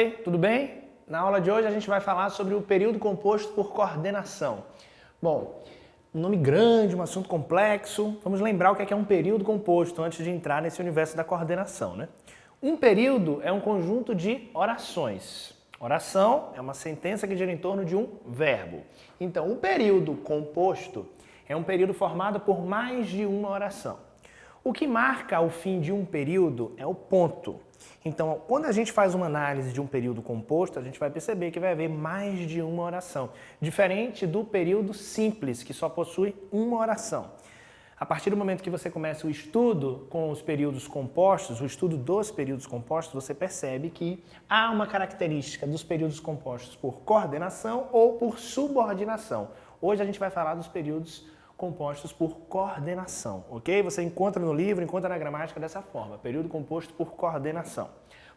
Oi, tudo bem? Na aula de hoje a gente vai falar sobre o período composto por coordenação. Bom, um nome grande, um assunto complexo. Vamos lembrar o que é um período composto antes de entrar nesse universo da coordenação, né? Um período é um conjunto de orações. Oração é uma sentença que gira em torno de um verbo. Então, o período composto é um período formado por mais de uma oração. O que marca o fim de um período é o ponto. Então, quando a gente faz uma análise de um período composto, a gente vai perceber que vai haver mais de uma oração, diferente do período simples, que só possui uma oração. A partir do momento que você começa o estudo com os períodos compostos, o estudo dos períodos compostos, você percebe que há uma característica dos períodos compostos por coordenação ou por subordinação. Hoje a gente vai falar dos períodos compostos por coordenação, ok? Você encontra no livro, encontra na gramática dessa forma, período composto por coordenação.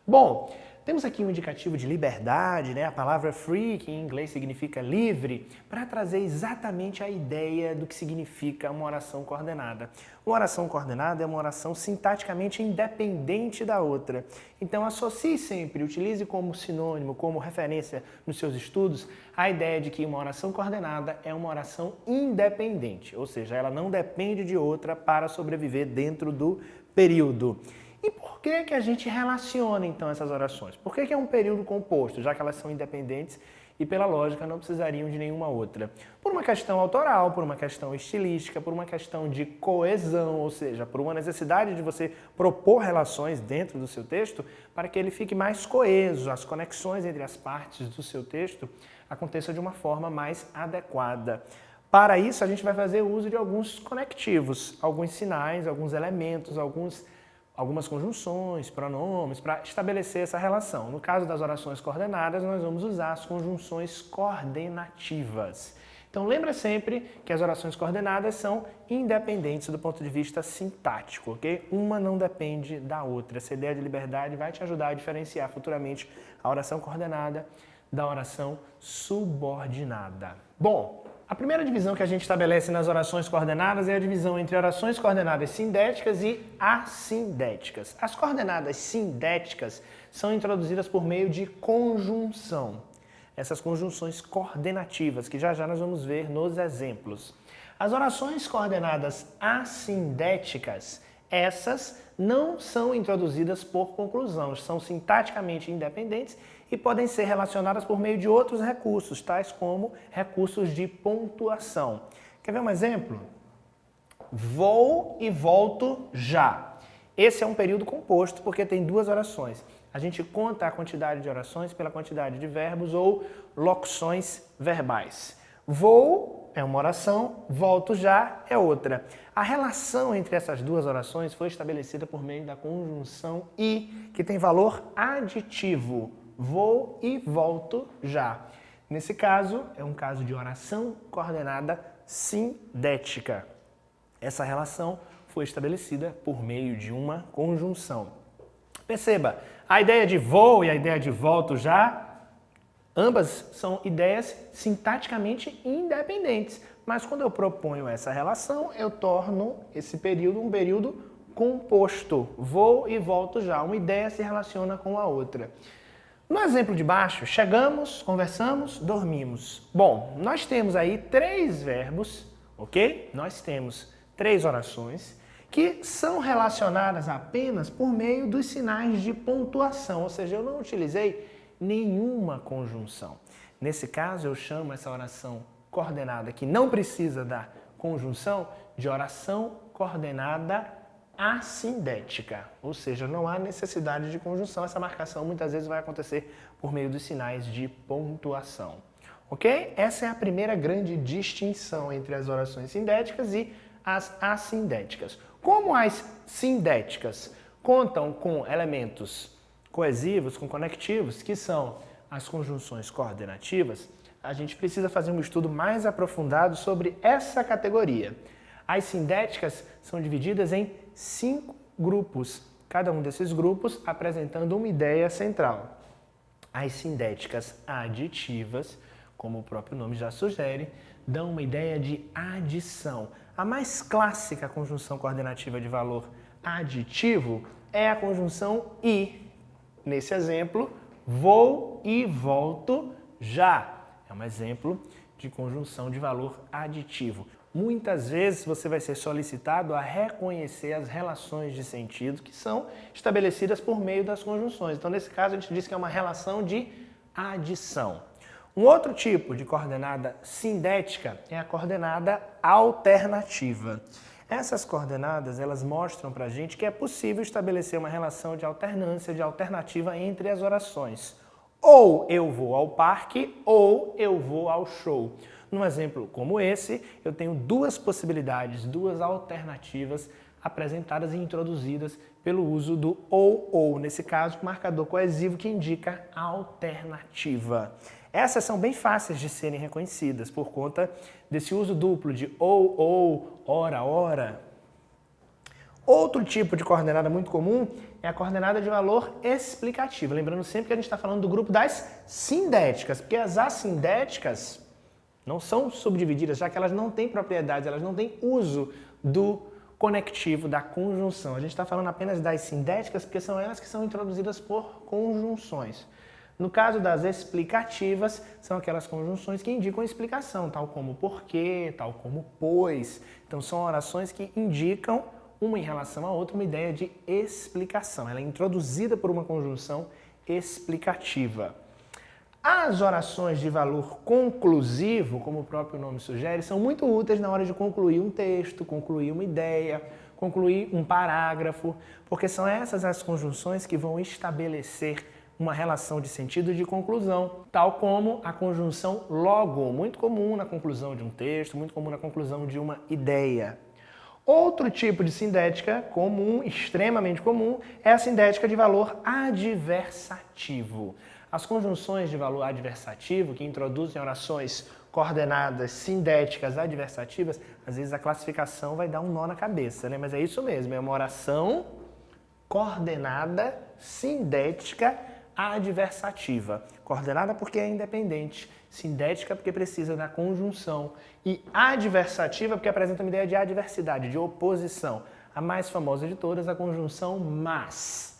Bom, temos aqui um indicativo de liberdade, né? A palavra free, que em inglês significa livre, para trazer exatamente a ideia do que significa uma oração coordenada. Uma oração coordenada é uma oração sintaticamente independente da outra. Então, associe sempre, utilize como sinônimo, como referência nos seus estudos, a ideia de que uma oração coordenada é uma oração independente, ou seja, ela não depende de outra para sobreviver dentro do período. E por que a gente relaciona, então, essas orações? Por que é um período composto, já que elas são independentes e, pela lógica, não precisariam de nenhuma outra? Por uma questão autoral, por uma questão estilística, por uma questão de coesão, ou seja, por uma necessidade de você propor relações dentro do seu texto para que ele fique mais coeso, as conexões entre as partes do seu texto aconteçam de uma forma mais adequada. Para isso, a gente vai fazer uso de alguns conectivos, alguns sinais, alguns elementos, algumas conjunções, pronomes, para estabelecer essa relação. No caso das orações coordenadas, nós vamos usar as conjunções coordenativas. Então, lembra sempre que as orações coordenadas são independentes do ponto de vista sintático, ok? Uma não depende da outra. Essa ideia de liberdade vai te ajudar a diferenciar futuramente a oração coordenada da oração subordinada. Bom, a primeira divisão que a gente estabelece nas orações coordenadas é a divisão entre orações coordenadas sindéticas e assindéticas. As coordenadas sindéticas são introduzidas por meio de conjunção. Essas conjunções coordenativas, que já nós vamos ver nos exemplos. As orações coordenadas assindéticas, essas não são introduzidas por conclusão, são sintaticamente independentes e podem ser relacionadas por meio de outros recursos, tais como recursos de pontuação. Quer ver um exemplo? Vou e volto já. Esse é um período composto porque tem duas orações. A gente conta a quantidade de orações pela quantidade de verbos ou locuções verbais. Vou é uma oração, volto já é outra. A relação entre essas duas orações foi estabelecida por meio da conjunção e, que tem valor aditivo. Vou e volto já. Nesse caso, é um caso de oração coordenada sindética. Essa relação foi estabelecida por meio de uma conjunção. Perceba, a ideia de vou e a ideia de volto já, ambas são ideias sintaticamente independentes. Mas quando eu proponho essa relação, eu torno esse período um período composto. Vou e volto já. Uma ideia se relaciona com a outra. No exemplo de baixo, chegamos, conversamos, dormimos. Bom, nós temos aí três verbos, ok? Nós temos três orações que são relacionadas apenas por meio dos sinais de pontuação, ou seja, eu não utilizei nenhuma conjunção. Nesse caso, eu chamo essa oração coordenada que não precisa da conjunção de oração coordenada assindética, ou seja, não há necessidade de conjunção. Essa marcação muitas vezes vai acontecer por meio dos sinais de pontuação. Ok? Essa é a primeira grande distinção entre as orações sindéticas e as assindéticas. Como as sindéticas contam com elementos coesivos, com conectivos, que são as conjunções coordenativas, a gente precisa fazer um estudo mais aprofundado sobre essa categoria. As sindéticas são divididas em 5 grupos, cada um desses grupos apresentando uma ideia central. As sindéticas aditivas, como o próprio nome já sugere, dão uma ideia de adição. A mais clássica conjunção coordenativa de valor aditivo é a conjunção e. Nesse exemplo, vou e volto já. É um exemplo de conjunção de valor aditivo. Muitas vezes você vai ser solicitado a reconhecer as relações de sentido que são estabelecidas por meio das conjunções. Então, nesse caso, a gente diz que é uma relação de adição. Um outro tipo de coordenada sindética é a coordenada alternativa. Essas coordenadas, elas mostram para a gente que é possível estabelecer uma relação de alternância, de alternativa entre as orações. Ou eu vou ao parque, ou eu vou ao show. Num exemplo como esse, eu tenho duas possibilidades, duas alternativas apresentadas e introduzidas pelo uso do ou. Nesse caso, marcador coesivo que indica a alternativa. Essas são bem fáceis de serem reconhecidas por conta desse uso duplo de ou, ora. Outro tipo de coordenada muito comum é a coordenada de valor explicativo. Lembrando sempre que a gente está falando do grupo das sindéticas, porque as assindéticas não são subdivididas, já que elas não têm propriedades, elas não têm uso do conectivo, da conjunção. A gente está falando apenas das sindéticas, porque são elas que são introduzidas por conjunções. No caso das explicativas, são aquelas conjunções que indicam explicação, tal como porquê, tal como pois. Então, são orações que indicam, uma em relação à outra, uma ideia de explicação. Ela é introduzida por uma conjunção explicativa. As orações de valor conclusivo, como o próprio nome sugere, são muito úteis na hora de concluir um texto, concluir uma ideia, concluir um parágrafo, porque são essas as conjunções que vão estabelecer uma relação de sentido e de conclusão, tal como a conjunção logo, muito comum na conclusão de um texto, muito comum na conclusão de uma ideia. Outro tipo de sindética comum, extremamente comum, é a sindética de valor adversativo. As conjunções de valor adversativo, que introduzem orações coordenadas sindéticas adversativas, às vezes a classificação vai dar um nó na cabeça, né? Mas é isso mesmo, é uma oração coordenada sindética adversativa. Coordenada porque é independente, sindética porque precisa da conjunção e adversativa porque apresenta uma ideia de adversidade, de oposição. A mais famosa de todas, a conjunção mas.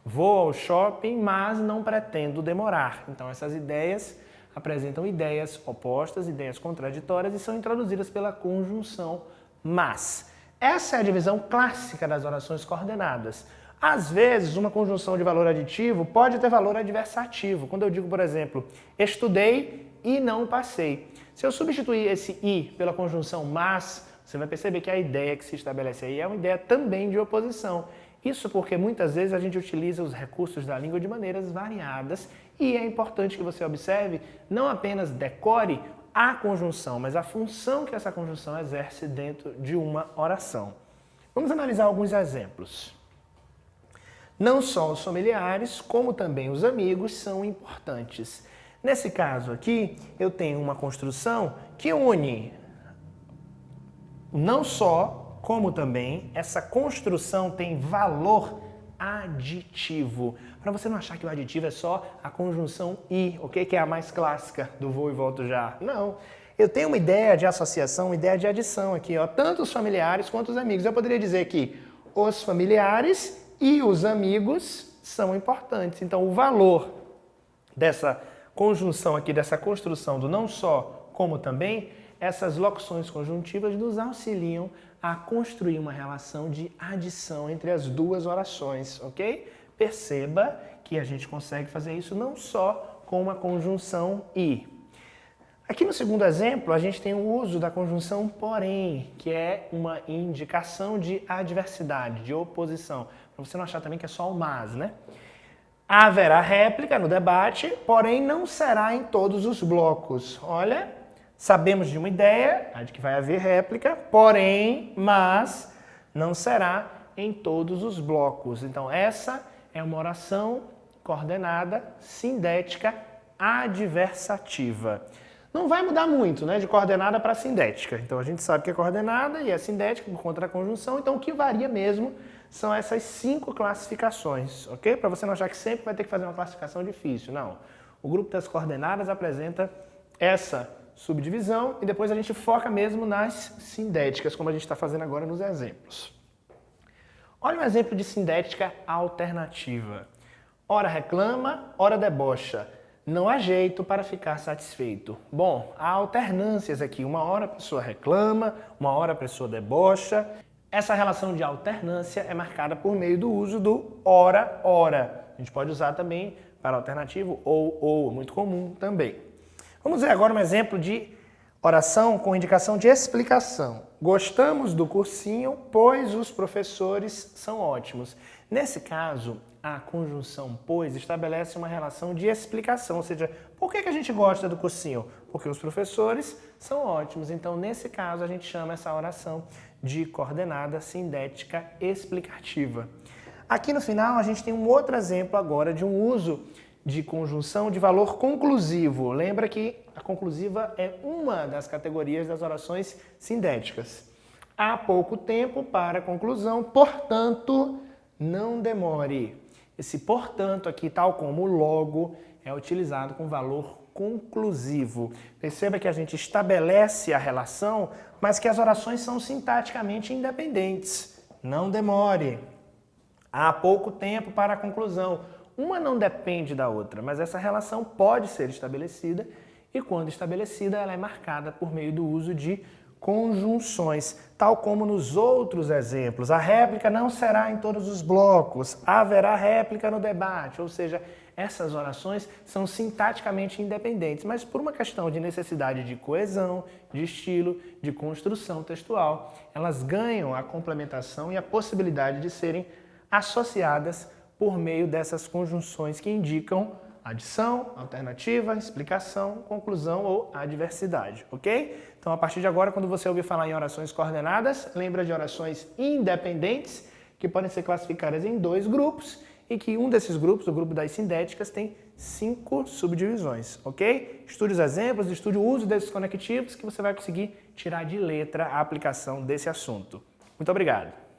Vou ao shopping, mas não pretendo demorar. Então essas ideias apresentam ideias opostas, ideias contraditórias e são introduzidas pela conjunção mas. Essa é a divisão clássica das orações coordenadas. Às vezes, uma conjunção de valor aditivo pode ter valor adversativo. Quando eu digo, por exemplo, estudei e não passei. Se eu substituir esse i pela conjunção mas, você vai perceber que a ideia que se estabelece aí é uma ideia também de oposição. Isso porque muitas vezes a gente utiliza os recursos da língua de maneiras variadas e é importante que você observe, não apenas decore a conjunção, mas a função que essa conjunção exerce dentro de uma oração. Vamos analisar alguns exemplos. Não só os familiares, como também os amigos são importantes. Nesse caso aqui, eu tenho uma construção que une não só, como também, essa construção tem valor aditivo. Para você não achar que o aditivo é só a conjunção e, ok? Que é a mais clássica do vou e volto já. Não. Eu tenho uma ideia de associação, uma ideia de adição aqui, ó, tanto os familiares quanto os amigos. Eu poderia dizer que os familiares e os amigos são importantes. Então, o valor dessa conjunção aqui, dessa construção do não só, como também, essas locuções conjuntivas nos auxiliam a construir uma relação de adição entre as duas orações, ok? Perceba que a gente consegue fazer isso não só com uma conjunção e. Aqui no segundo exemplo, a gente tem o uso da conjunção porém, que é uma indicação de adversidade, de oposição. Para você não achar também que é só o mas, né? Haverá réplica no debate, porém não será em todos os blocos. Olha, sabemos de uma ideia, a de que vai haver réplica, porém, mas não será em todos os blocos. Então, essa é uma oração coordenada sindética adversativa. Não vai mudar muito, né, de coordenada para sindética. Então, a gente sabe que é coordenada e é sindética por conta da conjunção. Então, o que varia mesmo são essas 5 classificações, ok? Para você não achar que sempre vai ter que fazer uma classificação difícil. Não. O grupo das coordenadas apresenta essa subdivisão e depois a gente foca mesmo nas sindéticas, como a gente está fazendo agora nos exemplos. Olha um exemplo de sindética alternativa. Ora reclama, ora debocha. Não há jeito para ficar satisfeito. Bom, há alternâncias aqui. Uma hora a pessoa reclama, uma hora a pessoa debocha. Essa relação de alternância é marcada por meio do uso do ora, ora. A gente pode usar também para alternativo ou, muito comum também. Vamos ver agora um exemplo de oração com indicação de explicação. Gostamos do cursinho, pois os professores são ótimos. Nesse caso, a conjunção pois estabelece uma relação de explicação, ou seja, por que a gente gosta do cursinho? Porque os professores são ótimos. Então, nesse caso, a gente chama essa oração de coordenada sindética explicativa. Aqui no final, a gente tem um outro exemplo agora de um uso de conjunção de valor conclusivo. Lembra que a conclusiva é uma das categorias das orações sindéticas. Há pouco tempo para a conclusão, portanto, não demore. Esse portanto aqui, tal como logo, é utilizado com valor conclusivo. Perceba que a gente estabelece a relação, mas que as orações são sintaticamente independentes. Não demore. Há pouco tempo para a conclusão. Uma não depende da outra, mas essa relação pode ser estabelecida e, quando estabelecida, ela é marcada por meio do uso de conjunções, tal como nos outros exemplos. A réplica não será em todos os blocos, haverá réplica no debate, ou seja, essas orações são sintaticamente independentes, mas por uma questão de necessidade de coesão, de estilo, de construção textual, elas ganham a complementação e a possibilidade de serem associadas por meio dessas conjunções que indicam adição, alternativa, explicação, conclusão ou adversidade, ok? Então, a partir de agora, quando você ouvir falar em orações coordenadas, lembra de orações independentes, que podem ser classificadas em 2 grupos, e que um desses grupos, o grupo das sindéticas, tem 5 subdivisões, ok? Estude os exemplos, estude o uso desses conectivos, que você vai conseguir tirar de letra a aplicação desse assunto. Muito obrigado!